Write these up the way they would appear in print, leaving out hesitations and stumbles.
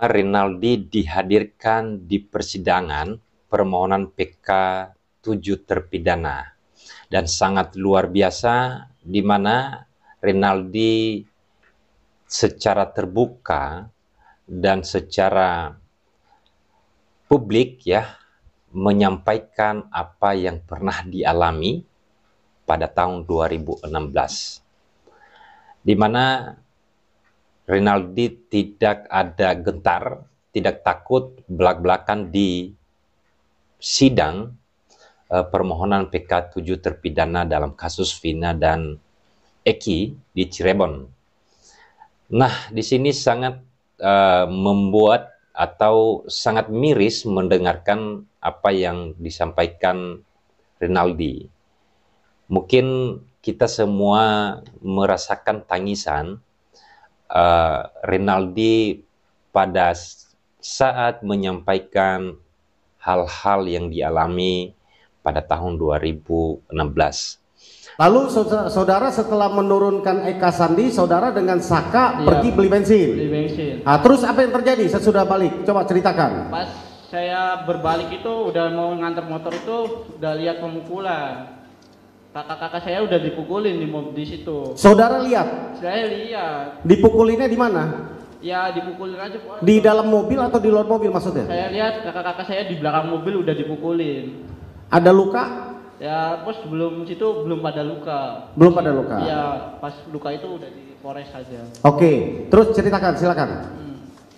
Rinaldi dihadirkan di persidangan permohonan PK 7 terpidana, dan sangat luar biasa di mana Rinaldi secara terbuka dan secara publik menyampaikan apa yang pernah dialami pada tahun 2016, di mana Rinaldi tidak ada gentar, tidak takut belak-belakan di sidang permohonan PK 7 terpidana dalam kasus Vina dan Eki di Cirebon. Nah, di sini sangat membuat atau sangat miris mendengarkan apa yang disampaikan Rinaldi. Mungkin kita semua merasakan tangisan Rinaldi pada saat menyampaikan hal-hal yang dialami pada tahun 2016. Lalu saudara setelah menurunkan Eka Sandi, saudara dengan Saka pergi beli bensin. Nah, terus apa yang terjadi sesudah balik? Coba ceritakan. Pas saya berbalik itu udah mau nganter motor itu udah lihat pemukulan. Kakak-kakak saya udah dipukulin di situ. Saudara lihat? Saya lihat. Dipukulinnya di mana? Ya dipukulin aja. Di dalam mobil atau di luar mobil maksudnya? Saya lihat kakak-kakak saya di belakang mobil udah dipukulin. Ada luka? Ya, pas sebelum situ belum pada luka. Belum pada luka? Iya, pas luka itu udah di Polres saja. Oke, terus ceritakan, silakan.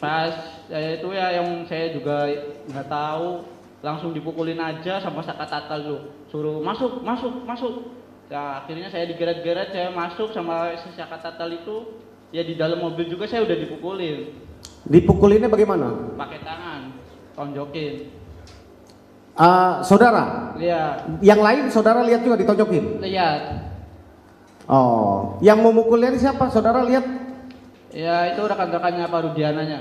Pas itu ya yang saya juga nggak tahu, langsung dipukulin aja sama Saka Tatal tuh, suruh masuk. Ya akhirnya saya digeret-geret, saya masuk sama Saka Tatal itu, ya di dalam mobil juga saya udah dipukulin. Dipukulinnya bagaimana? Pakai tangan, tonjokin. Saudara? Iya. Yang lain saudara lihat juga ditonjokin? Lihat. Oh, yang memukulnya siapa? Saudara lihat? Ya itu rekan-rekannya Pak Rudiananya.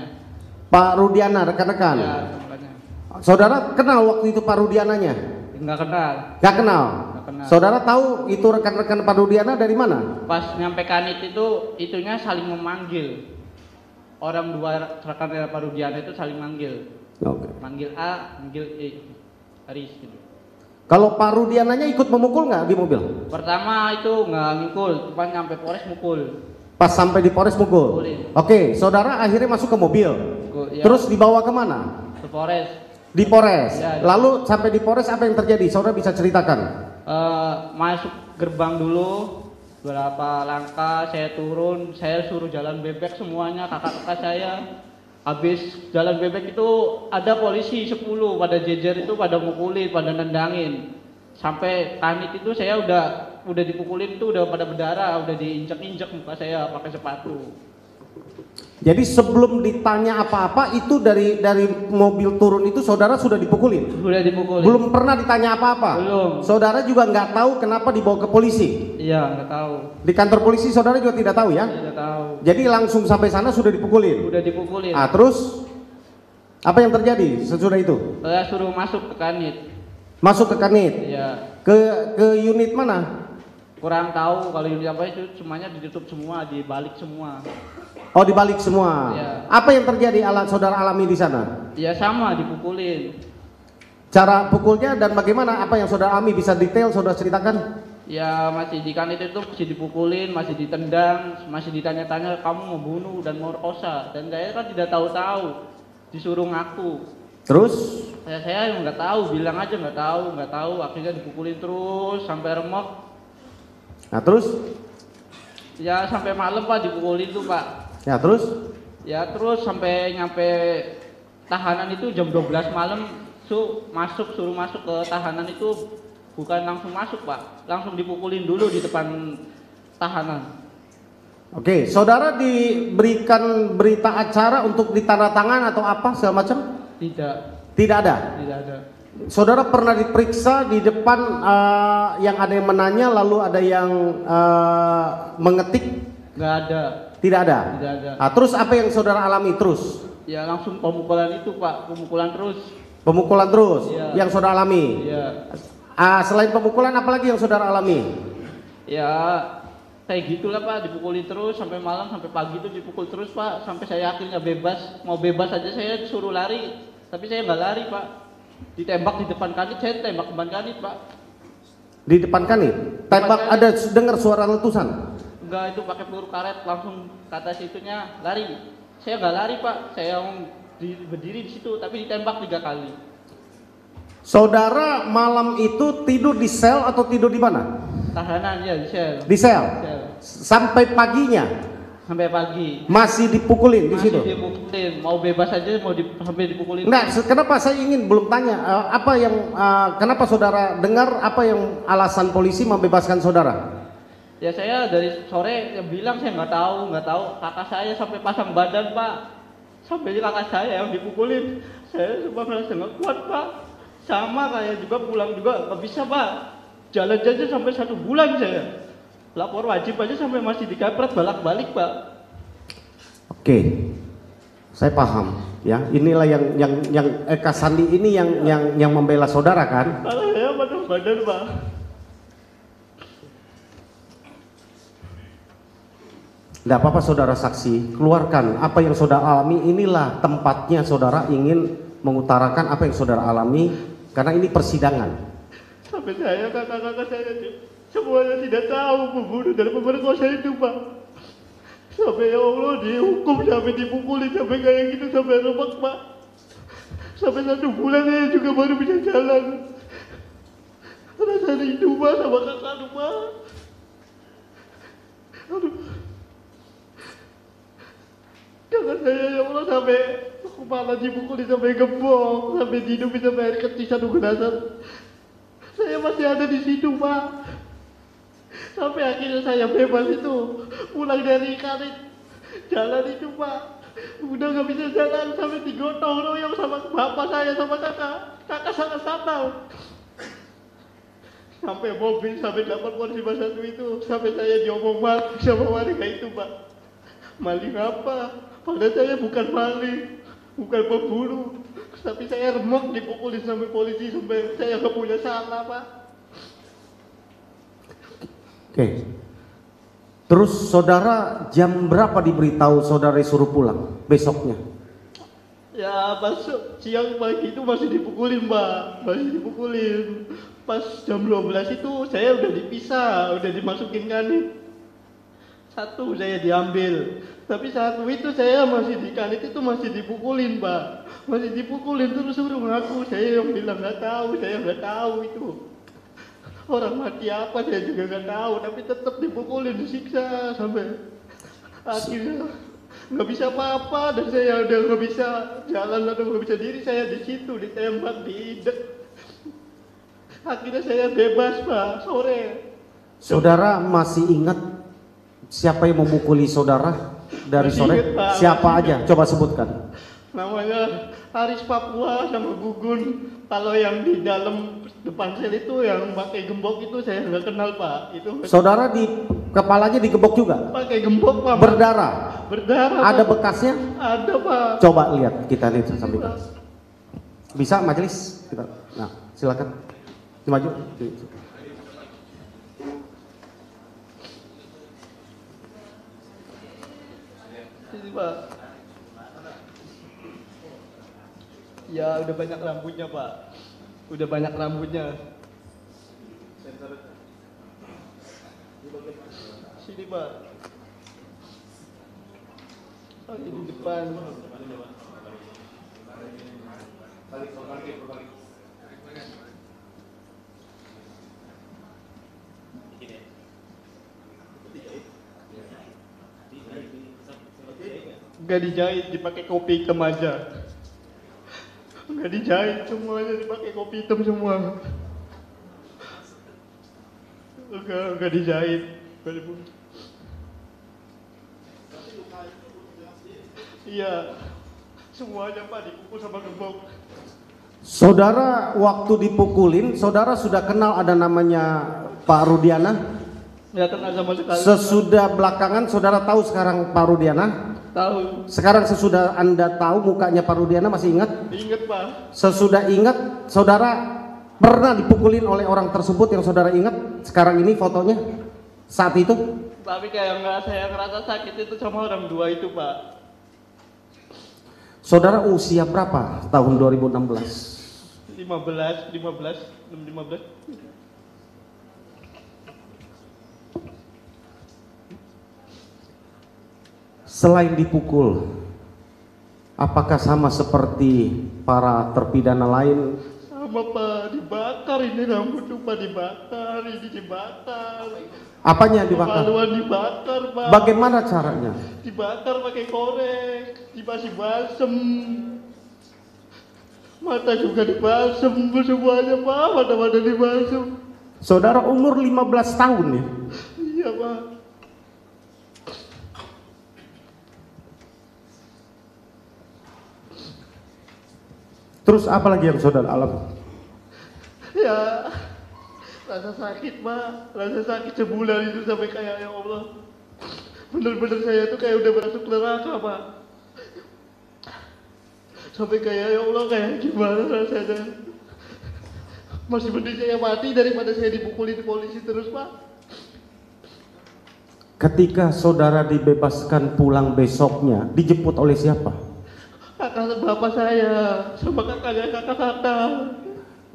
Pak Rudiana, rekan-rekan? Ya, rekan-rekannya. Saudara kenal waktu itu Pak Rudiananya? Enggak kenal. Nggak kenal? Nggak kenal. Saudara tahu itu rekan-rekan Pak Rudiana dari mana? Pas nyampe Kanit itu, itunya saling memanggil. Orang dua rekan Pak Rudiana itu saling manggil. Oke. Manggil A, manggil E. Aris gitu. Kalau Pak Rudiananya ikut memukul nggak di mobil? Pertama itu nggak ngikul, cuma nyampe Polres mukul. Pas sampai di Polres mukul? Mukulin. Oke, saudara akhirnya masuk ke mobil. Ya. Terus dibawa kemana? Ke Polres. Di Polres? Ya, lalu sampai di Polres apa yang terjadi? Saudara bisa ceritakan? Masuk gerbang dulu, berapa langkah saya turun, saya suruh jalan bebek semuanya, kakak-kakak saya. Habis jalan bebek itu ada polisi 10 pada jejer itu pada mukulin, pada nendangin. Sampai Kanit itu saya udah dipukulin itu udah pada berdarah, udah diinjek-injek muka saya pakai sepatu. Jadi sebelum ditanya apa-apa itu dari mobil turun itu saudara sudah dipukulin? Sudah dipukulin. Belum pernah ditanya apa-apa? Belum. Saudara juga nggak tahu kenapa dibawa ke polisi? Iya, nggak tahu. Di kantor polisi saudara juga tidak tahu ya? Tidak tahu. Jadi langsung sampai sana sudah dipukulin? Sudah dipukulin. Ah, terus apa yang terjadi sesudah itu? Saya suruh masuk ke Kanit. Masuk ke Kanit? Iya. Ke unit mana? Kurang tahu kalau unit apa itu, semuanya ditutup semua, dibalik semua. Oh, dibalik semua. Iya. Apa yang terjadi saudara alami di sana? Ya sama, dipukulin. Cara pukulnya dan bagaimana, apa yang saudara alami, bisa detail saudara ceritakan? Ya masih di Kanit itu masih dipukulin, masih ditendang, masih ditanya-tanya kamu mau bunuh dan mau kosa, dan saya kan tidak tahu-tahu, disuruh ngaku. Terus? Saya nggak tahu, bilang aja nggak tahu, akhirnya dipukulin terus sampai remuk. Nah terus? Ya sampai malam Pak dipukulin tuh Pak. Ya terus? Ya terus sampai nyampe tahanan itu jam 12 malam suruh masuk ke tahanan itu, bukan langsung masuk Pak, langsung dipukulin dulu di depan tahanan. Oke, saudara diberikan berita acara untuk ditandatangan atau apa segala macam? Tidak. Tidak ada? Tidak ada. Saudara pernah diperiksa di depan yang ada yang menanya lalu ada yang mengetik? Nggak ada. Tidak ada? Tidak ada. Nah, terus apa yang saudara alami terus? Ya langsung pemukulan itu Pak, pemukulan terus. Pemukulan terus? Ya. Yang saudara alami? Ya. Selain pemukulan apalagi yang saudara alami? Ya kayak gitulah Pak, dipukulin terus sampai malam, sampai pagi itu dipukul terus Pak, sampai saya akhirnya bebas. Mau bebas aja saya suruh lari, tapi saya nggak lari Pak. Ditembak di depan kanit, saya tembak depan kanit Pak. Di depan kanit? Tembak, ada dengar suara letusan? Enggak, itu pakai peluru karet langsung ke atas itunya, lari. Saya nggak lari Pak, saya berdiri di situ, tapi ditembak 3 kali. Saudara malam itu tidur di sel atau tidur di mana? Tahanan ya, di sel. Di sel? Sel. Sampai paginya? Sampai pagi. Masih dipukulin di situ? Masih dipukulin, mau bebas aja sampai dipukulin. Nah, kenapa saya ingin belum tanya apa yang kenapa saudara dengar apa yang alasan polisi membebaskan saudara? Ya saya dari sore yang bilang saya nggak tahu. Kakak saya sampai pasang badan Pak, sampai kakak saya yang dipukulin. Saya cuma merasa nggak kuat Pak. Sama kayak juga pulang juga nggak bisa Pak. Jalan aja sampai 1 bulan saya. Lapor wajib aja sampai masih dikapret balak-balik Pak. Oke, saya paham ya. Inilah yang Eka Sandi ini yang membela saudara kan? Kalau saya pasang badan Pak. Tidak apa-apa saudara saksi, keluarkan apa yang saudara alami. Inilah tempatnya saudara ingin mengutarakan apa yang saudara alami, karena ini persidangan. Sampai saya, kakak-kakak saya semuanya tidak tahu pembunuh dan pemerkosa itu Pak. Sampai ya Allah dihukum, sampai dipukulin, sampai kayak gitu, sampai remak Pak. Sampai 1 bulan saya juga baru bisa jalan. Rasa rindu Pak sama kakak Pak. Aduh. Kakak saya ya Allah sampai kepala dipukulin, sampai gembok, sampai dihidupin, sampai air kecil 1 gelas. Saya masih ada di situ Pak. Sampai akhirnya saya bebas itu, pulang dari kanit, jalan itu Pak. Udah gak bisa jalan, sampai digotong royong sama bapak saya sama kakak sangat fatal. Sampai mobil, sampai 8 polisi satu itu, sampai saya diomong maling sama warga itu Pak. Maling apa? Padahal saya bukan maling, bukan pembunuh. Tapi saya remuk dipukulin sampai polisi, sampai saya gak punya salah Pak. Oke. Terus saudara jam berapa diberitahu saudara disuruh pulang besoknya? Ya pas siang pagi itu masih dipukulin Pak, masih dipukulin. Pas jam 12 itu saya udah dipisah, udah dimasukin kanit. 1 saya diambil, tapi 1 itu saya masih di kanit itu masih dipukulin Pak. Masih dipukulin terus suruh ngaku. Saya yang bilang nggak tahu, saya nggak tahu itu. Orang mati apa saya juga nggak tahu, tapi tetap dipukulin, disiksa sampai akhirnya nggak bisa apa-apa dan saya udah nggak bisa jalan atau nggak bisa diri, saya di situ ditembak di ide. Akhirnya saya bebas Pak sore. Saudara masih ingat siapa yang memukuli saudara dari Masih sore? ingat, Pak. Siapa Masih aja? ingat. Coba sebutkan. Namanya Haris Papua sama Gugun. Kalau yang di dalam depan sel itu yang pakai gembok itu saya nggak kenal Pak. Itu Saudara di kepalanya digebok juga? pakai gembok Pak. Berdarah? Berdarah. Ada Pak. bekasnya? Ada Pak. Coba lihat, kita lihat sambil. Bisa majelis? Kita. Nah, silakan. Maju. Ini Pak. Ya udah banyak rambutnya Pak. Udah banyak rambutnya. Sini Pak. Oh, di depan. Enggak dijahit, dipakai kopi hitam aja. Enggak dijahit, semuanya dipakai kopi hitam semua. Enggak dijahit. Iya, semuanya Pak dipukul sama gembok. Saudara waktu dipukulin, saudara sudah kenal ada namanya Pak Rudiana? Nggak kenal sama sekali. Sesudah belakangan saudara tahu sekarang Pak Rudiana? Tahu. Sekarang sesudah Anda tahu mukanya Pak Rudiana, masih ingat? Ingat Pak. Sesudah ingat, saudara pernah dipukulin oleh orang tersebut yang saudara ingat? Sekarang ini fotonya? saat itu? Tapi kayak nggak saya ngerasa sakit itu sama orang dua itu, Pak. Saudara usia berapa tahun 2016? 15. Selain dipukul, apakah sama seperti para terpidana lain? Sama, Pak, dibakar ini rambut tuh, Pak, dibakar, ini dibakar. Apanya dibakar? Kemaluan dibakar, Pak. Bagaimana caranya? Dibakar pakai korek, dikasih balsem. Mata juga dibalsem semuanya, Pak, mata-mata dibalsem. Saudara umur 15 tahun ya? Iya, Pak. Terus apa lagi yang saudara alami? Ya, rasa sakit, Pak. Rasa sakit sebulan itu sampai kayak, ya Allah, bener-bener saya tuh kayak udah masuk neraka, Pak. Sampai kayak, ya Allah, kayak gimana rasanya. Masih mending saya mati daripada saya dipukulin polisi terus, Pak. Ketika saudara dibebaskan pulang besoknya, dijemput oleh siapa? Kakak bapak saya sama kakak.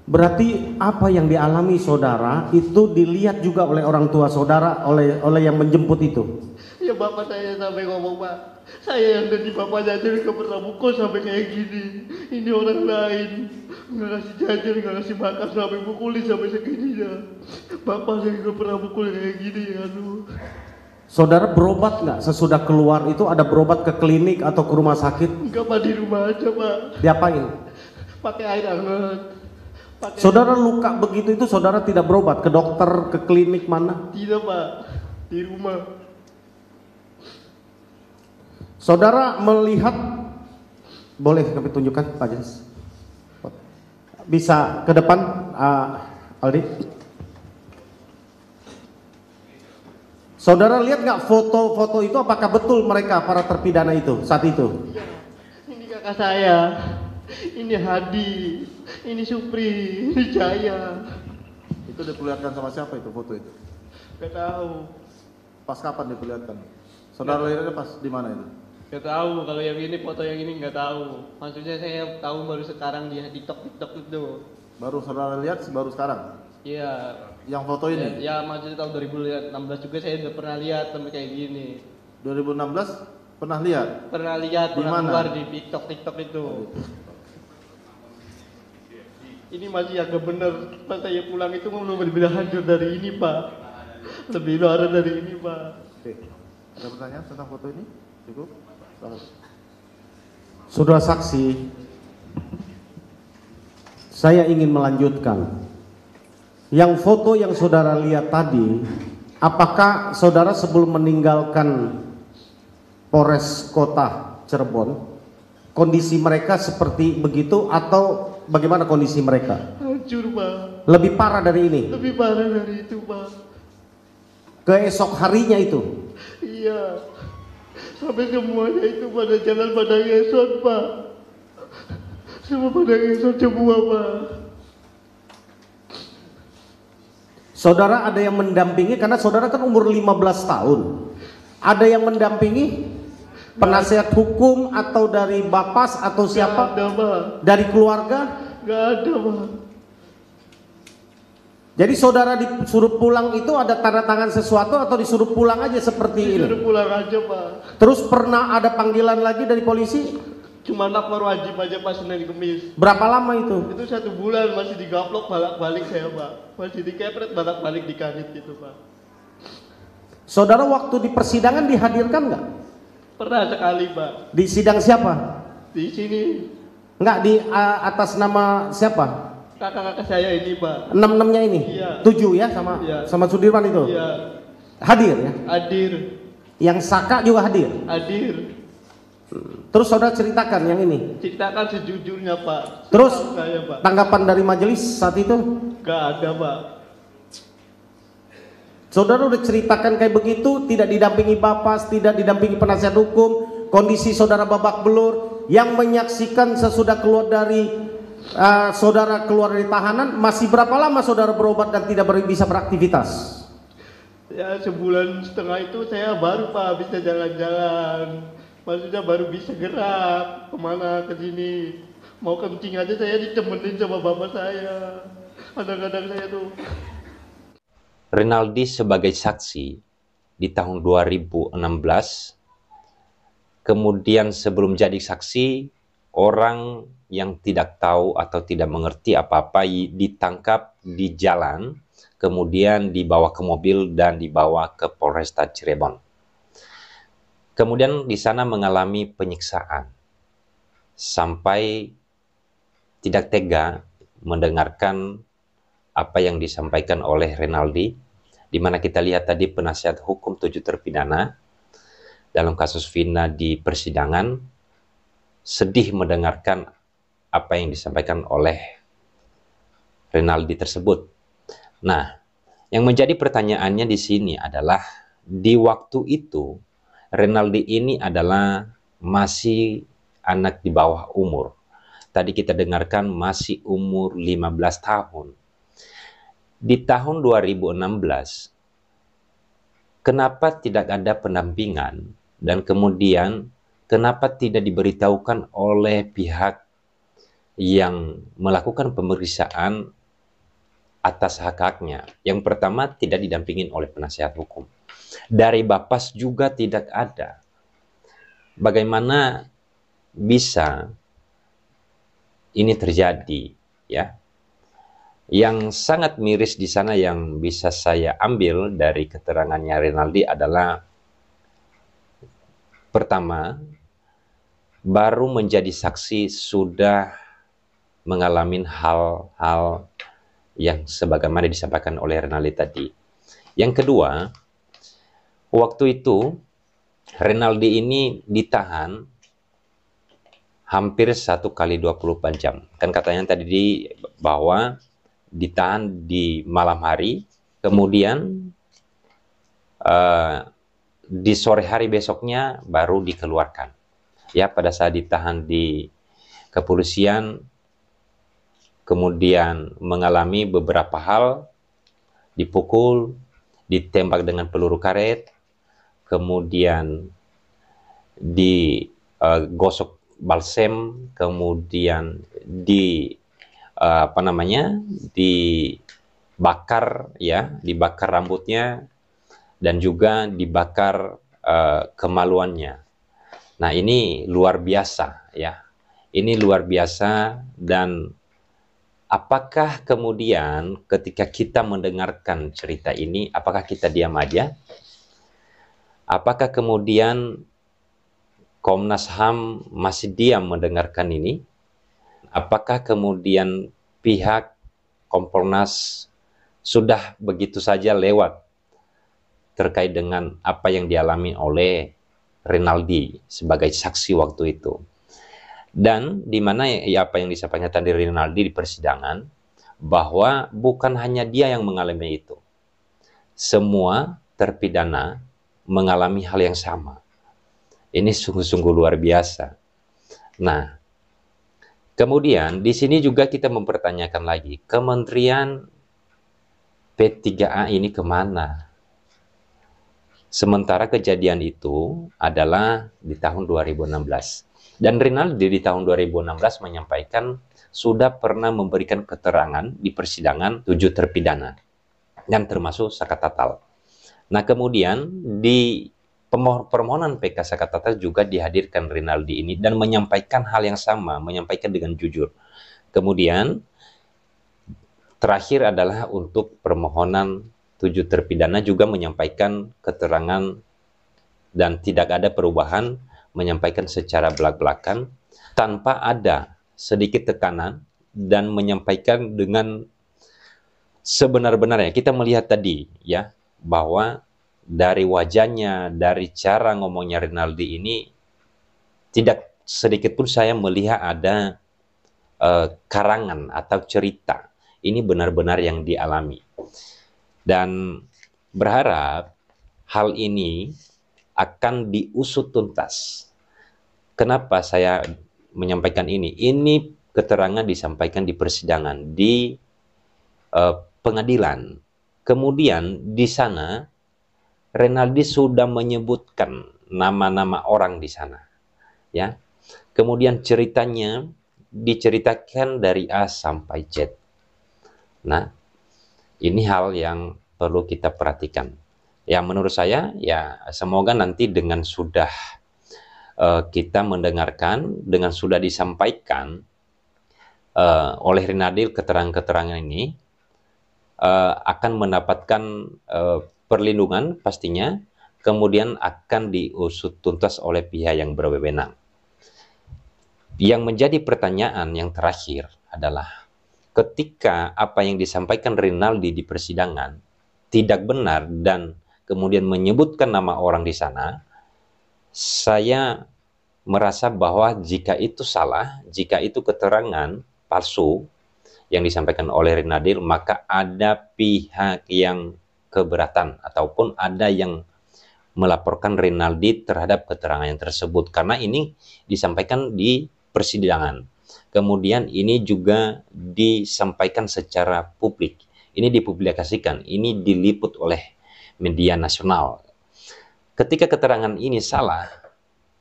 Berarti apa yang dialami saudara itu dilihat juga oleh orang tua saudara, oleh yang menjemput itu. Ya bapak saya sampai ngomong, Pak, saya yang dari bapaknya aja gak pernah mukul sampai kayak gini. Ini orang lain nggak ngasih jajan, nggak ngasih makan sampai mukulin sampai segininya. Bapak saya gak pernah mukul kayak gini, aduh. Saudara berobat nggak sesudah keluar itu? Ada berobat ke klinik atau ke rumah sakit? Enggak, Pak, di rumah aja, Pak. Diapain? Pakai air hangat. Saudara luka begitu itu saudara tidak berobat ke dokter, ke klinik mana? Tidak, Pak, di rumah. Saudara melihat, boleh kami tunjukkan Pak Jas? Bisa ke depan, Aldi? Saudara lihat nggak foto-foto itu, apakah betul mereka para terpidana itu saat itu? Iya, ini kakak saya, ini Hadi, ini Supri, ini Jaya. Itu diperlihatkan sama siapa itu foto itu? Gak tahu. Pas kapan diperlihatkan? Saudara lihatnya pas di mana itu? Gak tahu, kalau yang ini foto yang ini gak tahu. Maksudnya saya tahu baru sekarang di TikTok itu. Baru saudara lihat baru sekarang? Iya. Yang foto ini? Ya maksudnya tahun 2016 juga saya udah pernah lihat sampai kayak gini. 2016 pernah lihat? Pernah lihat, Di pernah mana? keluar di TikTok itu. Ini masih agak bener. Pas saya pulang itu belum lebih hancur dari ini, Pak. Lebih luar dari ini, Pak. Oke. Ada pertanyaan tentang foto ini? Cukup? Silahkan. Saudara saksi, saya ingin melanjutkan. Yang foto yang saudara lihat tadi, apakah saudara sebelum meninggalkan Polres Kota Cirebon, kondisi mereka seperti begitu atau bagaimana kondisi mereka? Hancur, Pak. Lebih parah dari ini? Lebih parah dari itu, Pak. Keesok harinya itu? Iya. Sampai semuanya itu pada jalan pada ngesot, Pak. Semua pada ngesot semua, Pak. Saudara ada yang mendampingi, karena saudara kan umur 15 tahun. Ada yang mendampingi? Penasihat hukum atau dari Bapas atau siapa? Gak ada, Pak. Dari keluarga? Gak ada, Pak. Jadi saudara disuruh pulang itu ada tanda tangan sesuatu atau disuruh pulang aja seperti ini? Disuruh pulang aja, Pak. Terus pernah ada panggilan lagi dari polisi? Cuma lapor wajib aja pas Senin Kemis. Berapa lama itu? Itu 1 bulan masih digaplok balik-balik saya, Pak. Masih dikepret balik-balik di kanit gitu, Pak. Saudara waktu di persidangan dihadirkan nggak? Pernah sekali, Pak. Di sidang siapa? Di sini Nggak, di atas nama siapa? kakak-kakak saya ini, Pak. 6-6-nya ini? Iya. 7 ya sama Iya. sama Sudirman itu? Iya. Hadir ya? Hadir. Yang Saka juga hadir? Hadir. Terus saudara ceritakan yang ini? Ceritakan sejujurnya, Pak. Terus Setahu saya, Pak. tanggapan dari majelis saat itu? Gak ada, Pak. Saudara udah ceritakan kayak begitu, tidak didampingi Bapas, tidak didampingi penasihat hukum, kondisi saudara babak belur, yang menyaksikan sesudah keluar dari saudara keluar dari tahanan, masih berapa lama saudara berobat dan tidak bisa beraktivitas? Ya sebulan setengah itu saya baru Pak bisa jalan-jalan. Maksudnya baru bisa gerak kemana ke sini. Mau kencing aja saya ditemenin sama bapak saya. Kadang-kadang saya tuh. Rinaldi sebagai saksi di tahun 2016, kemudian sebelum jadi saksi, orang yang tidak tahu atau tidak mengerti apa-apa ditangkap di jalan, kemudian dibawa ke mobil dan dibawa ke Polresta Cirebon. Kemudian di sana mengalami penyiksaan sampai tidak tega mendengarkan apa yang disampaikan oleh Rinaldi, di mana kita lihat tadi penasihat hukum 7 terpidana dalam kasus Vina di persidangan sedih mendengarkan apa yang disampaikan oleh Rinaldi tersebut. Nah, yang menjadi pertanyaannya di sini adalah di waktu itu Rinaldi ini adalah masih anak di bawah umur. Tadi kita dengarkan masih umur 15 tahun. Di tahun 2016, kenapa tidak ada pendampingan dan kemudian kenapa tidak diberitahukan oleh pihak yang melakukan pemeriksaan atas hak-haknya? Yang pertama, tidak didampingin oleh penasihat hukum. Dari Bapas juga tidak ada. Bagaimana bisa ini terjadi, ya? Yang sangat miris di sana yang bisa saya ambil dari keterangannya Rinaldi adalah pertama, baru menjadi saksi sudah mengalami hal-hal yang sebagaimana disampaikan oleh Rinaldi tadi. Yang kedua, waktu itu Rinaldi ini ditahan hampir 1 kali 24 jam. Kan katanya tadi bahwa ditahan di malam hari, kemudian di sore hari besoknya baru dikeluarkan. Ya, pada saat ditahan di kepolisian, kemudian mengalami beberapa hal, dipukul, ditembak dengan peluru karet, kemudian digosok balsem, kemudian dibakar, ya, dibakar rambutnya dan juga dibakar kemaluannya. Nah, ini luar biasa, ya. Ini luar biasa. Dan apakah kemudian ketika kita mendengarkan cerita ini, apakah kita diam aja? Apakah kemudian Komnas HAM masih diam mendengarkan ini? Apakah kemudian pihak Kompolnas sudah begitu saja lewat terkait dengan apa yang dialami oleh Rinaldi sebagai saksi waktu itu? Dan di mana ya apa yang disampaikan tadi Rinaldi di persidangan, bahwa bukan hanya dia yang mengalami itu. Semua terpidana mengalami hal yang sama. Ini sungguh-sungguh luar biasa. Nah, kemudian di sini juga kita mempertanyakan lagi, Kementerian P3A ini kemana? Sementara kejadian itu adalah di tahun 2016. Dan Rinaldi di tahun 2016 menyampaikan sudah pernah memberikan keterangan di persidangan 7 terpidana, dan termasuk Sakat Tatal. Nah, kemudian di permohonan PK Sakat Tatal juga dihadirkan Rinaldi ini dan menyampaikan hal yang sama, menyampaikan dengan jujur. Kemudian terakhir adalah untuk permohonan 7 terpidana juga menyampaikan keterangan dan tidak ada perubahan, menyampaikan secara belak-belakan tanpa ada sedikit tekanan dan menyampaikan dengan sebenar-benarnya. Kita melihat tadi, ya, bahwa dari wajahnya, dari cara ngomongnya Rinaldi ini, tidak sedikit pun saya melihat ada karangan atau cerita. Ini benar-benar yang dialami. Dan berharap hal ini akan diusut tuntas. Kenapa saya menyampaikan ini? Ini keterangan disampaikan di persidangan, di pengadilan. Kemudian di sana Rinaldi sudah menyebutkan nama-nama orang di sana, ya. Kemudian ceritanya diceritakan dari A sampai Z. Nah, ini hal yang perlu kita perhatikan. Ya, menurut saya, ya semoga nanti dengan sudah kita mendengarkan, dengan sudah disampaikan oleh Rinaldi keterangan-keterangan ini, akan mendapatkan perlindungan pastinya, kemudian akan diusut tuntas oleh pihak yang berwenang. Yang menjadi pertanyaan yang terakhir adalah ketika apa yang disampaikan Rinaldi di persidangan tidak benar dan kemudian menyebutkan nama orang di sana, saya merasa bahwa jika itu salah, jika itu keterangan palsu yang disampaikan oleh Rinaldi, maka ada pihak yang keberatan ataupun ada yang melaporkan Rinaldi terhadap keterangan yang tersebut, karena ini disampaikan di persidangan. Kemudian ini juga disampaikan secara publik. Ini dipublikasikan, ini diliput oleh media nasional. Ketika keterangan ini salah,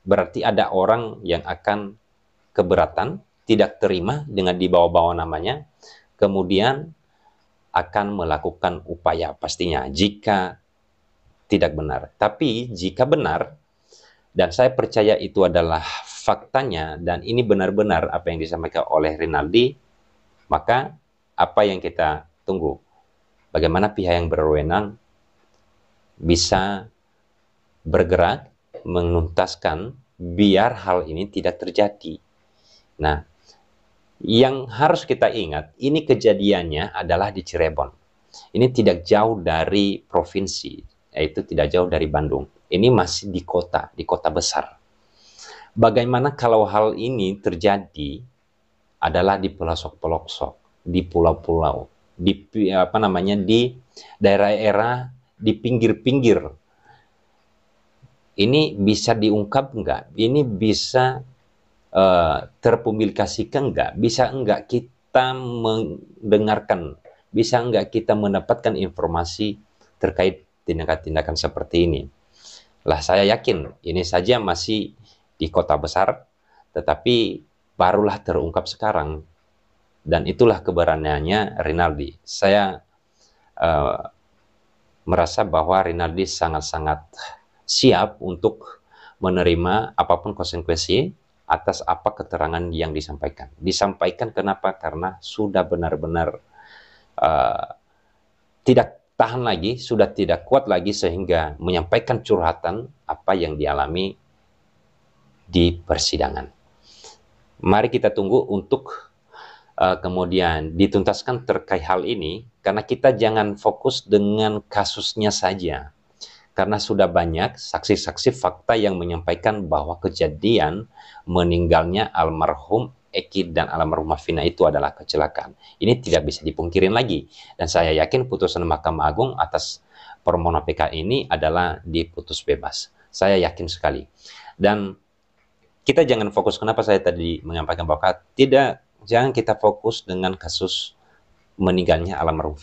berarti ada orang yang akan keberatan, tidak terima dengan dibawa-bawa namanya, kemudian akan melakukan upaya pastinya jika tidak benar. Tapi jika benar, dan saya percaya itu adalah faktanya, dan ini benar-benar apa yang disampaikan oleh Rinaldi, maka apa yang kita tunggu? Bagaimana pihak yang berwenang bisa bergerak, menuntaskan, biar hal ini tidak terjadi. Nah, yang harus kita ingat, ini kejadiannya adalah di Cirebon. Ini tidak jauh dari provinsi, yaitu tidak jauh dari Bandung. Ini masih di kota besar. Bagaimana kalau hal ini terjadi adalah di pelosok-pelosok, di pulau-pulau, di di daerah-daerah, di pinggir-pinggir. Ini bisa diungkap nggak? Ini bisa terpublikasikan nggak? Bisa nggak kita mendengarkan? Bisa nggak kita mendapatkan informasi terkait tindakan-tindakan seperti ini? Lah, saya yakin ini saja masih di kota besar, tetapi barulah terungkap sekarang. Dan itulah keberaniannya Rinaldi. Saya merasa bahwa Rinaldi sangat-sangat siap untuk menerima apapun konsekuensi atas apa keterangan yang disampaikan. Disampaikan kenapa? Karena sudah benar-benar tidak tahan lagi, sudah tidak kuat lagi sehingga menyampaikan curhatan apa yang dialami di persidangan. Mari kita tunggu untuk kemudian dituntaskan terkait hal ini, karena kita jangan fokus dengan kasusnya saja. Karena sudah banyak saksi-saksi fakta yang menyampaikan bahwa kejadian meninggalnya almarhum Eki dan almarhumah Vina itu adalah kecelakaan. Ini tidak bisa dipungkirin lagi. Dan saya yakin putusan Mahkamah Agung atas permohonan PK ini adalah diputus bebas. Saya yakin sekali. Dan kita jangan fokus, kenapa saya tadi menyampaikan bahwa jangan kita fokus dengan kasus meninggalnya almarhumah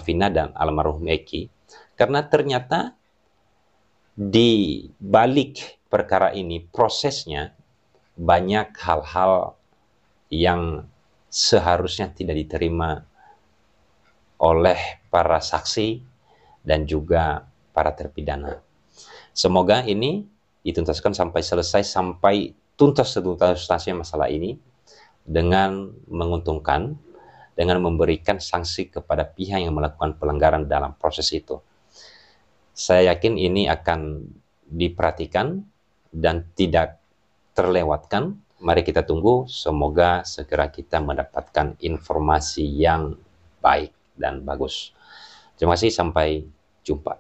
Vina dan almarhum Eki. Karena ternyata di balik perkara ini, prosesnya banyak hal-hal yang seharusnya tidak diterima oleh para saksi dan juga para terpidana. Semoga ini dituntaskan sampai selesai, sampai tuntasnya masalah ini dengan menguntungkan, dengan memberikan sanksi kepada pihak yang melakukan pelanggaran dalam proses itu. Saya yakin ini akan diperhatikan dan tidak terlewatkan. Mari kita tunggu, semoga segera kita mendapatkan informasi yang baik dan bagus. Terima kasih, sampai jumpa.